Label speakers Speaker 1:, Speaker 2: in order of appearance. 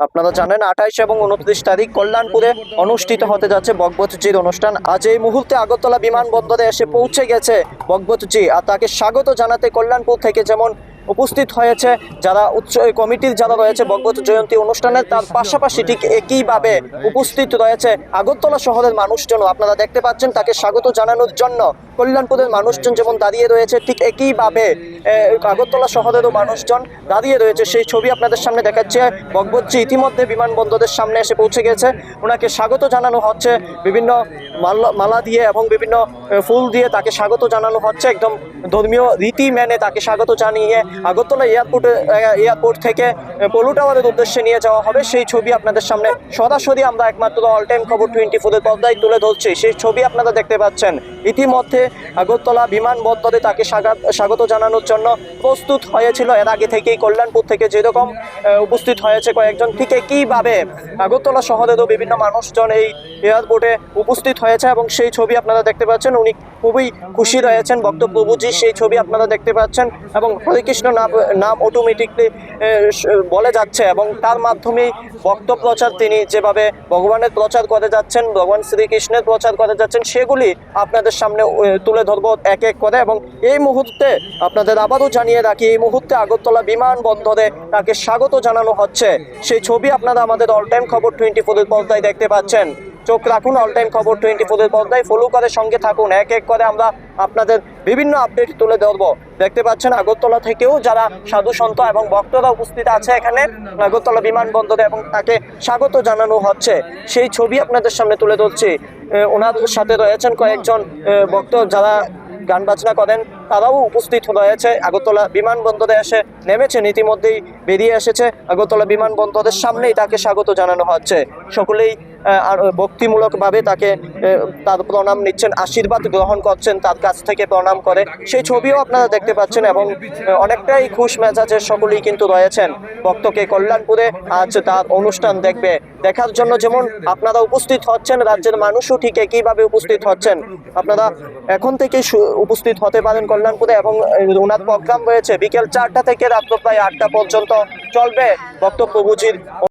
Speaker 1: আপনারা জানেন 28 এবং 29 তারিখ কল্যাণপুরে অনুষ্ঠিত হতে যাচ্ছে বকবতজির অনুষ্ঠান। আজ এই মুহূর্তে আগরতলা বিমানবন্দরে এসে পৌঁছে গেছে বকবতজি, আর তাকে স্বাগত জানাতে কল্যাণপুর থেকে যেমন উপস্থিত হয়েছে যারা উচ্চ কমিটির যারা রয়েছে বকবত জয়ন্তী অনুষ্ঠানে, তার পাশাপাশি ঠিক একইভাবে উপস্থিত রয়েছে আগরতলা শহরের মানুষজন। আপনারা দেখতে পাচ্ছেন তাকে স্বাগত জানানোর জন্য কল্যাণপুরের মানুষজন যেমন দাঁড়িয়ে রয়েছে, ঠিক একইভাবে আগরতলা শহরেরও মানুষজন দাঁড়িয়ে রয়েছে। সেই ছবি আপনাদের সামনে দেখাচ্ছে। বকবতজি ইতিমধ্যে বিমানবন্দরের সামনে এসে পৌঁছে গেছে, ওনাকে স্বাগত জানানো হচ্ছে বিভিন্ন মালা দিয়ে এবং বিভিন্ন ফুল দিয়ে তাকে স্বাগত জানানো হচ্ছে। একদম ধর্মীয় রীতি মেনে তাকে স্বাগত জানিয়ে আগরতলা এয়ারপোর্ট থেকে পলু টাওয়ারের উদ্দেশ্যে নিয়ে যাওয়া হবে। সেই ছবি আপনাদের সামনে সরাসরি আমরা একমাত্র অল টাইম খবর 24-এর পর্দায় তুলে ধরছি। সেই ছবি আপনারা দেখতে পাচ্ছেন। ইতিমধ্যে আগরতলা বিমানবন্দরে তাকে স্বাগত জানানোর জন্য প্রস্তুত হয়েছিল এর আগে থেকেই। কল্যাণপুর থেকে যেরকম উপস্থিত হয়েছে কয়েকজন, ঠিক একইভাবে আগরতলা শহরেরও বিভিন্ন মানুষজন এই এয়ারপোর্টে উপস্থিত হয়েছে এবং সেই ছবি আপনারা দেখতে পাচ্ছেন। উনি খুবই খুশি রয়েছেন বক্তব্যবুজি, সেই ছবি আপনারা দেখতে পাচ্ছেন এবং হরে কৃষ্ণ নাম অটোমেটিকলি বলে যাচ্ছে এবং তার মাধ্যমেই বক্তব্য প্রচার, তিনি যেভাবে ভগবানের প্রচার করে যাচ্ছেন, ভগবান শ্রীকৃষ্ণের প্রচার করে যাচ্ছেন, সেগুলি আপনাদের সামনে তুলে ধরবো এক এক করে। এবং এই মুহূর্তে আপনাদের আবারও জানিয়ে রাখি, এই মুহূর্তে আগরতলা বিমানবন্দরে তাকে স্বাগত জানানো হচ্ছে। সেই ছবি আপনারা আমাদের অল টাইম খবর 24-এর পর্দায় দেখতে পাচ্ছেন। চোখ রাখুন অল টাইম খবর 24-এর পর্দায়, ফলো করে সঙ্গে থাকুন। এক এক করে আমরা আপনাদের বিভিন্ন আপডেট তুলে ধরবো। দেখতে পাচ্ছেন আগরতলা থেকেও যারা সাধু সন্ত এবং ভক্তরা উপস্থিত আছে এখানে আগরতলা বিমানবন্দরে এবং তাকে স্বাগত জানানো হচ্ছে। সেই ছবি আপনাদের সামনে তুলে ধরছি। ওনার সাথে রয়েছেন কয়েকজন ভক্ত যারা গান বাজনা করেন, তারাও উপস্থিত রয়েছে। আগরতলা বিমানবন্দরে এসে নেমেছেন, ইতিমধ্যেই বেরিয়ে এসেছে। আগরতলা বিমানবন্দরের সামনেই তাকে স্বাগত জানানো হচ্ছে। সকলেই আর ভক্তিমূলকভাবে তাকে তার প্রণাম নিচ্ছেন, আশীর্বাদ গ্রহণ করছেন তার কাছ থেকে প্রণাম করে। সেই ছবিও আপনারা দেখতে পাচ্ছেন এবং অনেকটাই খুশ মেজাজে সকলেই কিন্তু রয়েছেন। ভক্তকে কল্যাণপুরে আজ তার অনুষ্ঠান দেখার জন্য যেমন আপনারা উপস্থিত হচ্ছেন, রাজ্যের মানুষও ঠিক একইভাবে উপস্থিত হচ্ছেন। আপনারা এখন থেকেই উপস্থিত হতে পারেন কল্যাণপুরে এবং ওনার প্রোগ্রাম রয়েছে বিকেল 4টা থেকে রাত্র প্রায় 8টা পর্যন্ত চলবে বক্তব্যবুজির।